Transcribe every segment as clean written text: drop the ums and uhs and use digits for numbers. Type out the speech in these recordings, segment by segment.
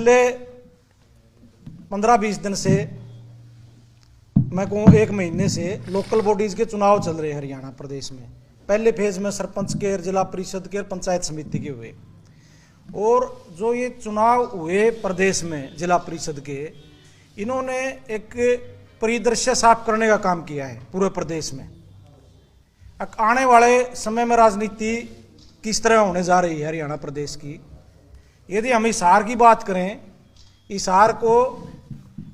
पिछले 15-20 दिन से, मैं कहूँ 1 महीने से लोकल बॉडीज के चुनाव चल रहे हैं हरियाणा प्रदेश में। पहले फेज में सरपंच के, जिला परिषद के, पंचायत समिति के हुए, और जो ये चुनाव हुए प्रदेश में जिला परिषद के, इन्होंने एक परिदृश्य साफ करने का काम किया है पूरे प्रदेश में। आने वाले समय में राजनीति किस तरह होने जा रही है हरियाणा प्रदेश की। यदि हम हिसार की बात करें, हिसार को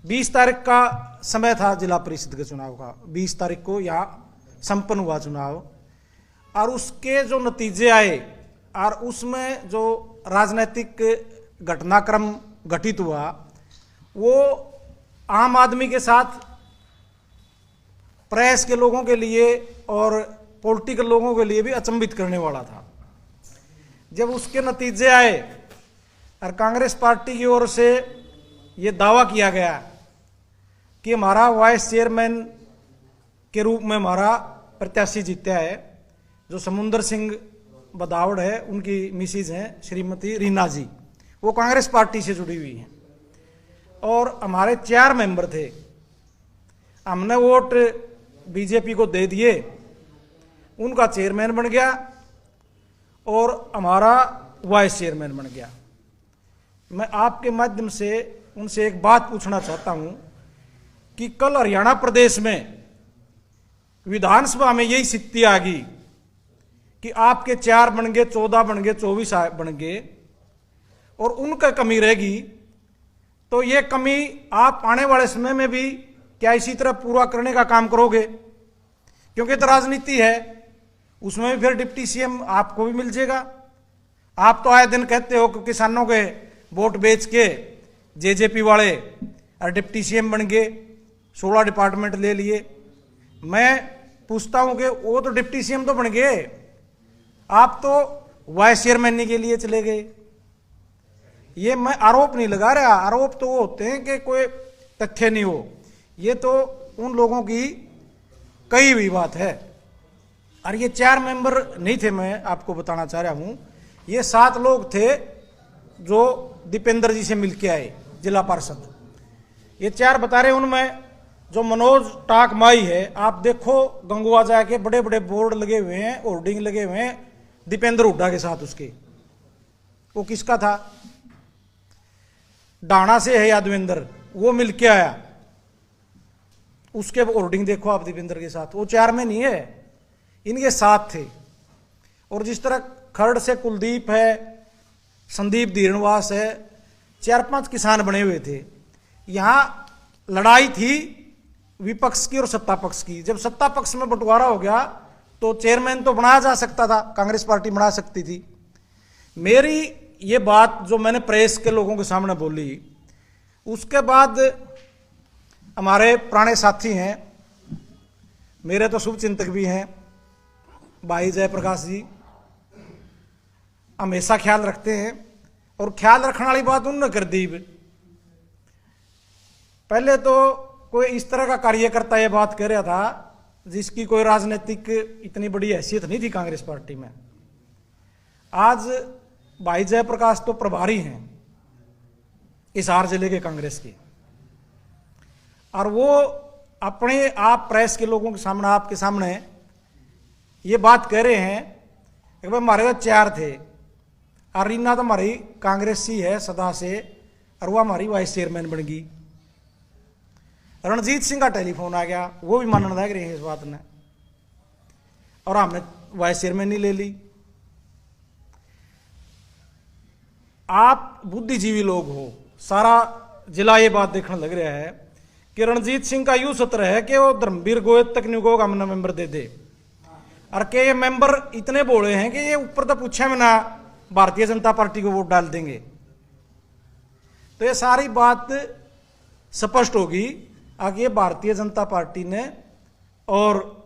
20 तारीख का समय था जिला परिषद के चुनाव का, 20 तारीख को यहाँ संपन्न हुआ चुनाव, और उसके जो नतीजे आए और उसमें जो राजनीतिक घटनाक्रम घटित हुआ, वो आम आदमी के साथ, प्रेस के लोगों के लिए और पॉलिटिकल लोगों के लिए भी अचंभित करने वाला था। जब उसके नतीजे आए और कांग्रेस पार्टी की ओर से ये दावा किया गया कि हमारा वाइस चेयरमैन के रूप में हमारा प्रत्याशी जीता है, जो समुंदर सिंह बदावड़ है, उनकी मिसिज हैं श्रीमती रीना जी, वो कांग्रेस पार्टी से जुड़ी हुई हैं, और हमारे 4 मेंबर थे। हमने वोट बीजेपी को दे दिए, उनका चेयरमैन बन गया और हमारा वाइस चेयरमैन बन गया। मैं आपके माध्यम से उनसे एक बात पूछना चाहता हूं कि कल हरियाणा प्रदेश में विधानसभा में यही स्थिति आ गई कि आपके 4 बन गए, 14 बन गए, 24 बन गए, और उनका कमी रहेगी, तो ये कमी आप आने वाले समय में भी क्या इसी तरह पूरा करने का काम करोगे? क्योंकि तो राजनीति है, उसमें भी फिर डिप्टी सीएम आपको भी मिल जाएगा। आप तो आए दिन कहते हो कि किसानों के वोट बेच के जेजेपी वाले और डिप्टी सीएम बन गए, 16 डिपार्टमेंट ले लिए। मैं पूछता हूं कि वो तो डिप्टी सीएम तो बन गए, आप तो वाइस चेयरमैन के लिए चले गए। ये मैं आरोप नहीं लगा रहा, आरोप तो वो होते हैं कि कोई तथ्य नहीं हो, ये तो उन लोगों की कही हुई बात है। और ये 4 मेंबर नहीं थे, मैं आपको बताना चाह रहा हूं, ये 7 लोग थे जो दीपेंद्र जी से मिलके आए जिला पार्षद। ये 4 बता रहे, उनमें जो मनोज टाक माई है, आप देखो गंगुआ जाके बड़े बड़े बोर्ड लगे हुए हैं, होर्डिंग लगे हुए हैं दीपेंद्र हुड्डा के साथ। उसके वो किसका था? डाणा से है यादवेंद्र, वो मिलके आया, उसके होर्डिंग देखो आप दीपेंद्र के साथ। वो 4 में नहीं है, इनके साथ थे। और जिस तरह खरड़ से कुलदीप है, संदीप धीरणवास है, 4-5 किसान बने हुए थे। यहां लड़ाई थी विपक्ष की और सत्ता पक्ष की। जब सत्ता पक्ष में बंटवारा हो गया तो चेयरमैन तो बनाया जा सकता था, कांग्रेस पार्टी बना सकती थी। मेरी ये बात जो मैंने प्रेस के लोगों के सामने बोली, उसके बाद हमारे पुराने साथी हैं, मेरे तो शुभचिंतक भी हैं, भाई जयप्रकाश जी, हमेशा ख्याल रखते हैं, और ख्याल रखने वाली बात उन्होंने कर दी। पहले तो कोई इस तरह का कार्यकर्ता ये बात कह रहा था जिसकी कोई राजनीतिक इतनी बड़ी हैसियत नहीं थी कांग्रेस पार्टी में। आज भाई जयप्रकाश तो प्रभारी हैं हिसार जिले के कांग्रेस के, और वो अपने आप प्रेस के लोगों के सामने, आपके सामने ये बात कह रहे हैं कि भाई हमारे तो 4 थे, और रीना तो हमारी कांग्रेसी है सदा से, और वो हमारी वाइस चेयरमैन बन गई। रणजीत सिंह का टेलीफोन आ गया, वो भी मानने लग रहे हैं इस बात ने, और हमने वाइस चेयरमैन ही ले ली। आप बुद्धिजीवी लोग हो, सारा जिला ये बात देखने लग रहा है कि रणजीत सिंह का यूं सत्र है कि वो धर्मवीर गोयत तक नहीं को हमने मेंबर दे दे, और के ये मेंबर इतने बोले हैं कि ये ऊपर तो पूछा में ना भारतीय जनता पार्टी को वोट डाल देंगे। तो ये सारी बात स्पष्ट होगी कि ये भारतीय जनता पार्टी ने और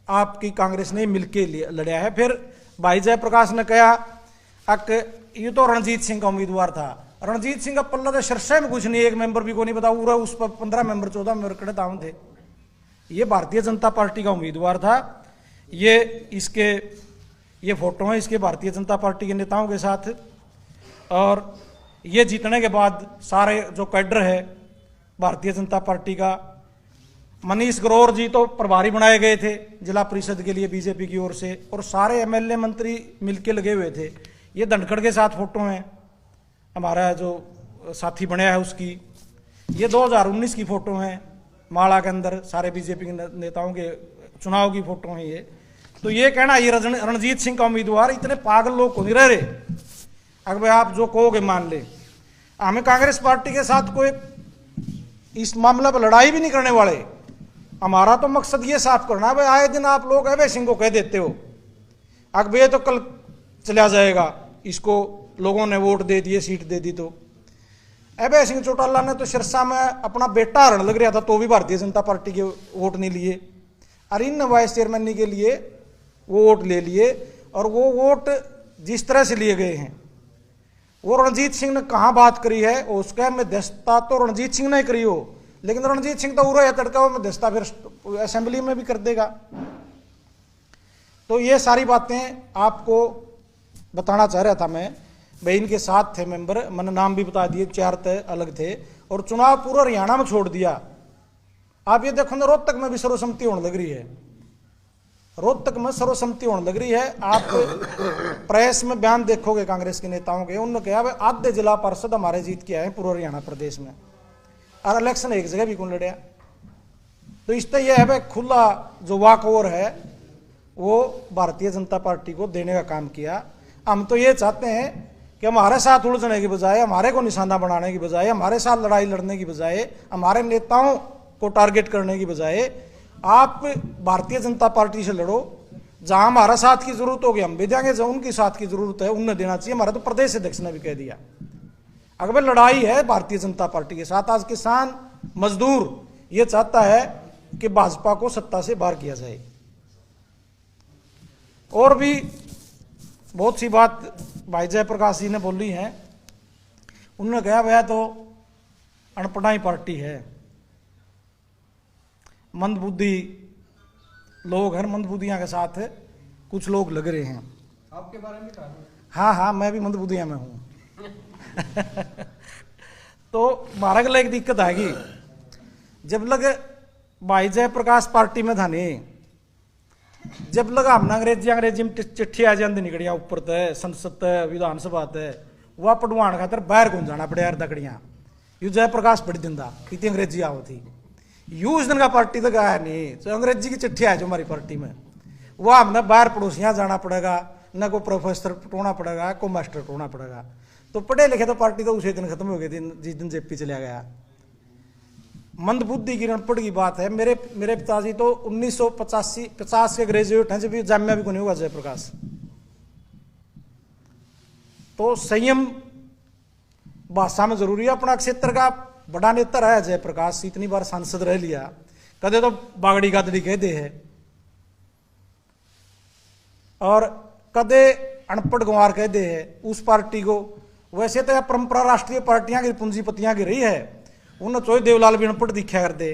आपकी कांग्रेस ने मिलके लड़ा है। फिर भाई जयप्रकाश ने कहा ये तो रणजीत सिंह का उम्मीदवार था। रणजीत सिंह का पल्ला तो शर्षे में कुछ नहीं, एक मेंबर भी को नहीं बताऊ, पूरा उस पर 15 मेंबर 14 मेंबर कड़े दाम थे। ये भारतीय जनता पार्टी का उम्मीदवार था। ये फोटो है इसके भारतीय जनता पार्टी के नेताओं के साथ, और ये जीतने के बाद सारे जो कैडर है भारतीय जनता पार्टी का, मनीष ग्रोवर जी तो प्रभारी बनाए गए थे जिला परिषद के लिए बीजेपी की ओर से, और सारे एमएलए मंत्री मिलके लगे हुए थे। ये धनखड़ के साथ फोटो हैं, हमारा जो साथी बनाया है उसकी। ये 2019 की फोटो हैं, माला के अंदर सारे बीजेपी के नेताओं के चुनाव की फोटो हैं ये। तो ये कहना ये रणजीत सिंह का उम्मीदवार, इतने पागल लोग को नहीं रह रहे। अगर आप जो कहोगे मान ले, हमें कांग्रेस पार्टी के साथ कोई इस मामला पर लड़ाई भी नहीं करने वाले। हमारा तो मकसद ये साफ करना है, भाई आए दिन आप लोग अभय सिंह को कह देते हो अकबर ये तो कल चला जाएगा, इसको लोगों ने वोट दे दिए, सीट दे दी। तो अभय सिंह चौटाला ने तो सिरसा में अपना बेटा हरण लग रहा था तो भी भारतीय जनता पार्टी के वोट नहीं लिए, और इन वाइस चेयरमैन के लिए वो वोट ले लिए। और वो वोट जिस तरह से लिए गए हैं, वो रणजीत सिंह ने कहाँ बात करी है, उसका मध्यस्थता तो रणजीत सिंह ने करी हो, लेकिन रणजीत सिंह तो उरा या तड़का वो मध्यस्थता फिर असेंबली में भी कर देगा। तो ये सारी बातें आपको बताना चाह रहा था मैं। भाई इनके साथ थे मेंबर, मैंने नाम भी बता दिए, 4 तय अलग थे, और चुनाव पूरा हरियाणा में छोड़ दिया। आप ये देखो ना, रोहतक में भी सर्वसम्मति होने लग रही है, रोहतक में सर्वसम्मति होने लग रही है। आप प्रेस में बयान देखोगे कांग्रेस के नेताओं के, उन्होंने कहा भाई आधे जिला पार्षद हमारे जीत के आए पूरा हरियाणा प्रदेश में, और इलेक्शन एक जगह भी कौन लड़िया। तो इससे यह है भाई खुला जो वाक ओवर है वो भारतीय जनता पार्टी को देने का काम किया। हम तो ये चाहते हैं कि हमारे साथ उलझने की बजाय, हमारे को निशाना बनाने की बजाय, हमारे साथ लड़ाई लड़ने की बजाय, हमारे नेताओं को टारगेट करने की बजाय आप भारतीय जनता पार्टी से लड़ो। जहां हमारा साथ की जरूरत होगी हम भी देंगे, जो उनकी साथ की जरूरत है उन्हें देना चाहिए। हमारा तो प्रदेश अध्यक्ष ने भी कह दिया अगर लड़ाई है भारतीय जनता पार्टी के साथ। आज किसान मजदूर ये चाहता है कि भाजपा को सत्ता से बाहर किया जाए। और भी बहुत सी बात भाई जयप्रकाश जी ने बोली है। उन्होंने कहा वह तो अनपढ़ाई पार्टी है, मंदबुद्धि लोग हैं, मंदबुद्धियां के साथ कुछ लोग लग रहे हैं। आपके बारे में कहा? हाँ, मैं भी मंदबुद्धियां में हूं। तो हमारा के लिए एक दिक्कत आएगी, जब लग भाई जयप्रकाश पार्टी में था नहीं, जब लगा हमने अंग्रेजी में चिट्ठी आ जाती निकड़िया ऊपर तय संसद तय विधानसभा तय, वह पढ़वाण खातर बाहर कौन जाना पड़े यार दकड़ियां। यू जयप्रकाश पढ़ दिंदा इतनी अंग्रेजी आओ थी, यू उस दिन का पार्टी तक आया नहीं। तो अंग्रेजी की चिट्ठी आए जो हमारी पार्टी में, वह हमने बाहर पड़ोसियां जाना पड़ेगा, न को प्रोफेसर टोना पड़ेगा, को मास्टर टोना पड़ेगा। तो पढ़े लिखे तो पार्टी तो उसी दिन खत्म हो गई थी जिस दिन जेपी चला गया। मंदबुद्धि की रणपड़ की बात है। मेरे पिताजी तो 1950 के ग्रेजुएट हैं, जब भी जामिया भी को नहीं होगा जयप्रकाश। तो संयम भाषा में जरूरी है। अपना क्षेत्र का बड़ा नेता रहा है जयप्रकाश, इतनी बार सांसद रह लिया, कदे तो बागड़ी गादड़ी कह दे है, और कदे अनपढ़ गंवार कह दे है उस पार्टी को। वैसे तो यह परंपरा राष्ट्रीय पार्टियां की पूंजीपतियां की रही है। उन्हें चोई देवलाल भी अनपढ़ दिखा करते,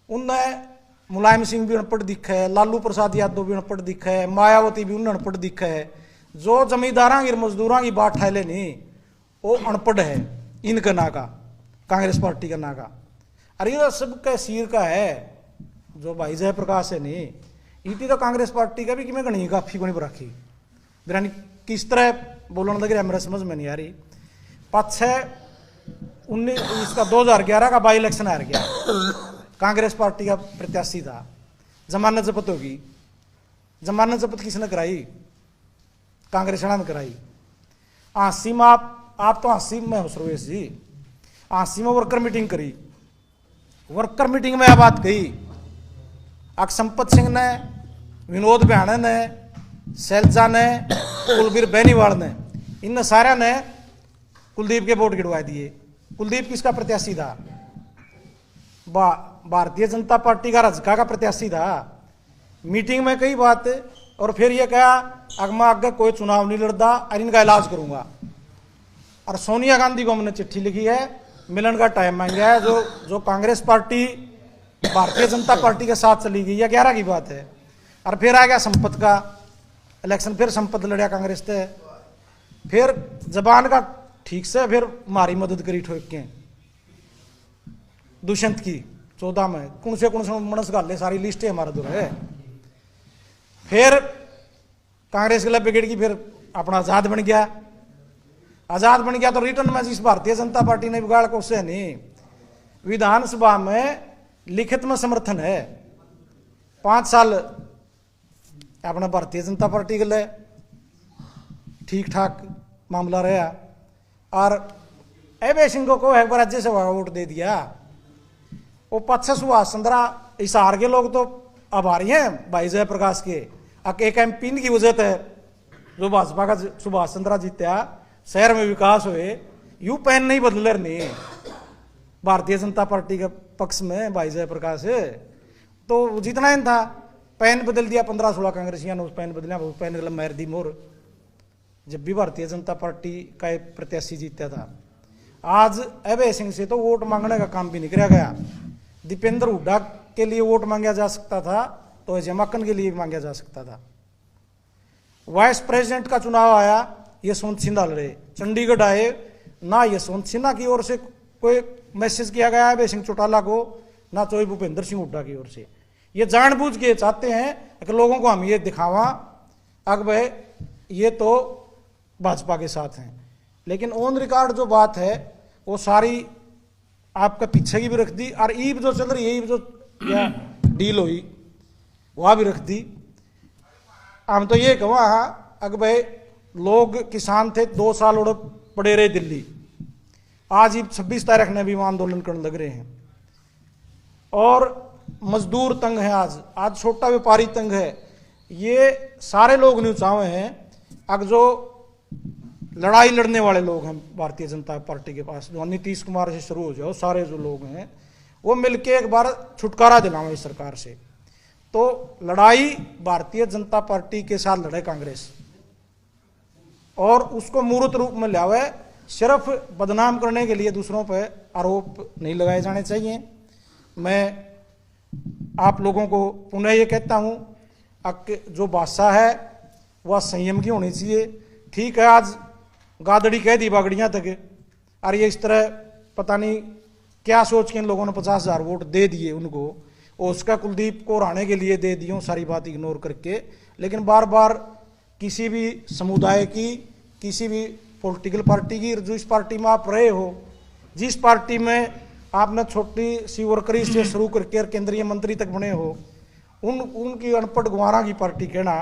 उन्हें मुलायम सिंह भी अनपढ़ दिखा है, लालू प्रसाद यादव भी अनपढ़ दिखा है, मायावती भी उन्हें अनपढ़ दिखा है। जो जमींदारां की मजदूरों की बात ठहले नहीं, वो अनपढ़ है इनका ना का, कांग्रेस पार्टी का ना का। अरे ये सबका सिर का है जो भाई जयप्रकाश है नहीं, इतनी तो कांग्रेस पार्टी का भी कि मैं गणी काफी को नहीं रखी। किस तरह बोलने लग रहा है मेरा समझ में नहीं आ रही। 2011 का बाई इलेक्शन हार गया, कांग्रेस पार्टी का प्रत्याशी था, जमानत जब्त होगी। जमानत जब्त किसने कराई? कांग्रेस ने कराई। आंसी में आप तो आंसी में हो सुरेश जी, आंसी में वर्कर मीटिंग करी। वर्कर मीटिंग में यह बात कही, संपत सिंह ने, विनोद बिहाने ने, शैलजा ने, कुलबीर बेनीवाल ने, इन सारे ने कुलदीप के वोट गिरवा दिए। कुलदीप किसका प्रत्याशी था? भारतीय जनता पार्टी का रजका का प्रत्याशी था। मीटिंग में कई बात, और फिर ये कहा अगमा आगे कोई चुनाव नहीं लड़ता और इनका इलाज करूंगा। और सोनिया गांधी को हमने चिट्ठी लिखी है, मिलन का टाइम मांगा है। जो कांग्रेस पार्टी भारतीय जनता पार्टी के साथ चली गई, 11 की बात है। और फिर आ गया संपत का इलेक्शन, फिर संपत लड़ा कांग्रेस से। फिर जबान का ठीक से फिर हमारी मदद करी ठोक के दुष्यंत की 14 में कौन से मनस गाले सारी लिस्ट है हमारा दूर है। फिर कांग्रेस के लिए बिगड़ की, फिर अपना आजाद बन गया। आजाद बन गया तो रिटर्न में इस भारतीय जनता पार्टी ने बिगाड़ को उससे नहीं, विधानसभा में लिखित में समर्थन है 5 साल अपना भारतीय जनता पार्टी के लिए ठीक ठाक मामला रहा। और अभय सिंह को एक बार राज्यसभा का वोट दे दिया। वो 500 सुभाष चंद्रा हिसार के लोग तो आभारी हैं भाई जयप्रकाश के, एक एमपी की वजह से जो भाजपा का सुभाष चंद्रा जीत्या, शहर में विकास हुए, यू पैन नहीं बदले नहीं भारतीय जनता पार्टी के पक्ष में भाई जयप्रकाश है। तो जितना ही था पैन बदल दिया, 15-16 कांग्रेसियों ने उस पैन बदलिया, पैन गलत मार दी मोर जब भी भारतीय जनता पार्टी का एक प्रत्याशी जीता था। आज अभय सिंह से तो वोट मांगने का काम भी नहीं किया गया। दीपेंद्र हुड्डा के लिए वोट मांगा जा सकता था तो अजय माकन के लिए भी मांगा जा सकता था। वाइस प्रेसिडेंट का चुनाव आया, यशवंत सिन्हा लड़े, चंडीगढ़ आए ना, यशवंत सिन्हा की ओर से कोई मैसेज किया गया अभय सिंह चौटाला को, ना तो भूपेंद्र सिंह हुड्डा की ओर से। ये जानबूझ के चाहते हैं कि लोगों को हम ये दिखावा अब भाई ये तो भाजपा के साथ हैं, लेकिन ऑन रिकॉर्ड जो बात है वो सारी आपका पीछे की भी रख दी। और ईब जो चल रही है, ईब जो क्या डील हुई वह भी रख दी। हम तो ये कहा अगर भाई लोग किसान थे 2 साल उड़ पड़े रहे दिल्ली, आज ही 26 तारीख ने भी आंदोलन करने लग रहे हैं। और मजदूर तंग है, आज छोटा व्यापारी तंग है। ये सारे लोग नहीं चाहे हैं। अब जो लड़ाई लड़ने वाले लोग हैं भारतीय जनता पार्टी के पास, जो नीतीश कुमार से शुरू हो जाओ, सारे जो लोग हैं वो मिलके एक बार छुटकारा दिलाओ इस सरकार से। तो लड़ाई भारतीय जनता पार्टी के साथ लड़े कांग्रेस और उसको मूर्त रूप में लावे। सिर्फ बदनाम करने के लिए दूसरों पर आरोप नहीं लगाए जाने चाहिए। मैं आप लोगों को पुनः ये कहता हूँ, जो भाषा है वह संयम की होनी चाहिए। ठीक है, आज गादड़ी कह दी बागड़ियाँ तक, और ये इस तरह पता नहीं क्या सोच के इन लोगों ने 50,000 वोट दे दिए उनको, और उसका कुलदीप को हराने के लिए दे दिए, सारी बात इग्नोर करके। लेकिन बार बार किसी भी समुदाय की, किसी भी पॉलिटिकल पार्टी की, जो इस पार्टी में आप रहे हो, जिस पार्टी में आपने छोटी सी वर्करी से शुरू करके केंद्रीय मंत्री तक बने हो, उनकी अनपढ़ गुआरा की पार्टी कहना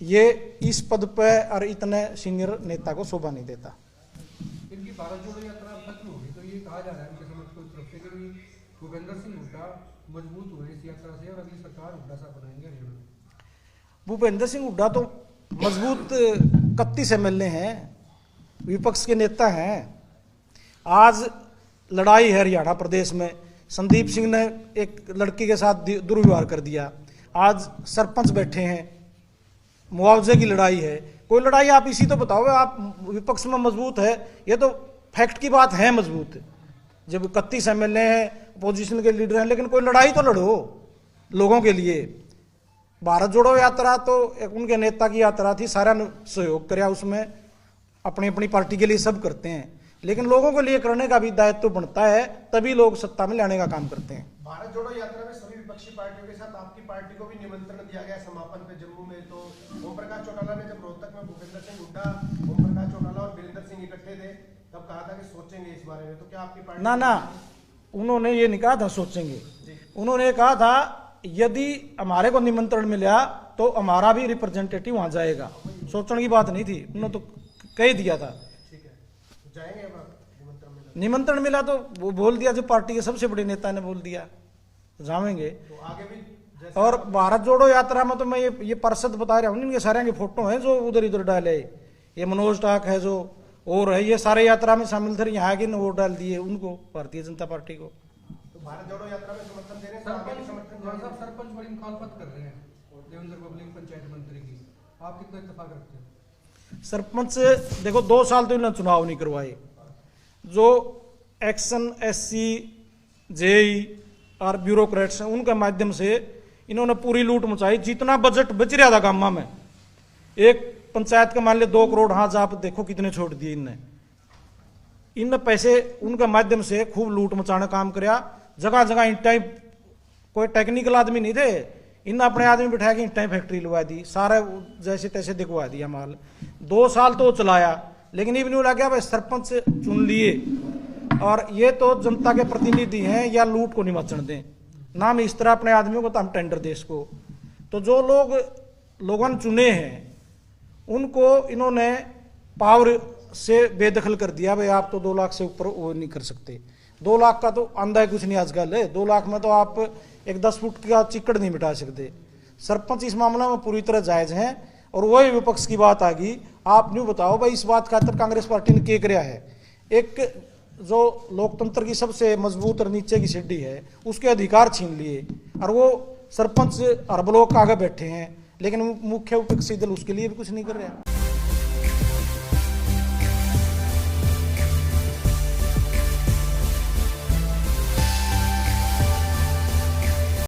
ये इस पद पे और इतने सीनियर नेता को शोभा नहीं देता। इनकी भारत जोड़ो यात्रा खत्म होगी तो ये कहा जा रहा है उनके समर्थकों की तरफ से कि भूपेंद्र सिंह हुड्डा मजबूत हुए इस यात्रा से और अगली सरकार हुड्डा साहब बनाएंगे हरियाणा। भूपेंद्र सिंह हुड्डा तो मजबूत 31 MLA हैं, विपक्ष के नेता हैं। आज लड़ाई है हरियाणा प्रदेश में, संदीप सिंह ने एक लड़की के साथ दुर्व्यवहार कर दिया, आज सरपंच बैठे हैं, मुआवजे की लड़ाई है। कोई लड़ाई आप इसी तो बताओ, आप विपक्ष में मजबूत है, ये तो फैक्ट की बात है मजबूत। जब 31 MLA हैं, अपोजिशन के लीडर हैं, लेकिन कोई लड़ाई तो लड़ो लोगों के लिए। भारत जोड़ो यात्रा तो उनके नेता की यात्रा थी, सारा सहयोग कराया उसमें, अपनी अपनी पार्टी के लिए सब करते हैं, लेकिन लोगों के लिए करने का भी दायित्व तो बनता है, तभी लोग सत्ता में लाने का काम करते हैं। भारत जोड़ो यात्रा में सभी विपक्षी पार्टियों के साथ आपकी पार्टी को भी निमंत्रण दिया गया समापन पे जम्मू में। तो ओम प्रकाश चौटाला ने जब रोहतक में भूपेंद्र सिंह हुड्डा, ओम प्रकाश चौटाला और वीरेंद्र सिंह इकट्ठे थे, तब कहा था कि सोचेंगे इस बारे में। तो क्या आपकी पार्टी ना उन्होंने ये नहीं कहा था सोचेंगे, उन्होंने कहा था यदि हमारे को निमंत्रण मिला तो हमारा भी रिप्रेजेंटेटिव वहां जाएगा। सोचने की बात नहीं थी, उन्होंने तो कह दिया था। ठीक है, तो जाएंगे अब निमंत्रण मिला तो वो बोल दिया, जो पार्टी के सबसे बड़े नेता ने बोल दिया जाएंगे। तो आगे भी और भारत जोड़ो यात्रा में तो मैं ये पार्षद बता रहा हूँ, इनके सारे के फोटो हैं जो उधर इधर डाले, ये मनोज टाक है जो और है, ये सारे यात्रा में शामिल थे, यहाँ के वोट डाल दिए उनको, भारतीय जनता पार्टी को। तो भारत जोड़ो यात्रा में समर्थन दे रहे हैं, सरपंच बड़ी मुखालफत कर रहे हैं देवेंद्र पब्लिक पंचायत मंत्री की, आप कितना इत्तेफाक रखते हैं? सरपंच देखो 2 साल तो इन्होंने चुनाव नहीं करवाए, जो एक्शन SC JE और ब्यूरोक्रेट्स हैं उनके माध्यम से इन्होंने पूरी लूट मचाई। जितना बजट बच रहा था गामा में, एक पंचायत का मान लो 2 करोड़, हाँ आप देखो कितने छोड़ दिए इन पैसे उनके माध्यम से खूब लूट मचाने काम कराया। जगह जगह ईंटें, कोई टेक्निकल आदमी नहीं थे, इन अपने आदमी बिठा के ईंटें फैक्ट्री लगा दी, सारा जैसे तैसे दिखवा दिया माल। 2 साल तो चलाया, लेकिन इवन लगा भाई सरपंच चुन लिए और ये तो जनता के प्रतिनिधि हैं, या लूट को नहीं मचने दें, ना हम इस तरह अपने आदमियों को तो हम टेंडर देश को। तो जो लोगों ने चुने हैं उनको इन्होंने पावर से बेदखल कर दिया, भाई आप तो 2 लाख से ऊपर वो नहीं कर सकते। 2 लाख का तो अंधा कुछ नहीं आजकल है, 2 लाख में तो आप एक 10 फुट का चिकड़ नहीं मिटा सकते। सरपंच इस मामला में पूरी तरह जायज हैं। और वही विपक्ष की बात आ गई, आप न्यू बताओ भाई इस बात खातर कांग्रेस पार्टी ने क्या कराया है। एक जो लोकतंत्र की सबसे मजबूत और नीचे की सीढ़ी है उसके अधिकार छीन लिए, और वो सरपंच हर ब्लॉक आगे बैठे हैं, लेकिन मुख्य विपक्षी दल उसके लिए भी कुछ नहीं कर रहा है।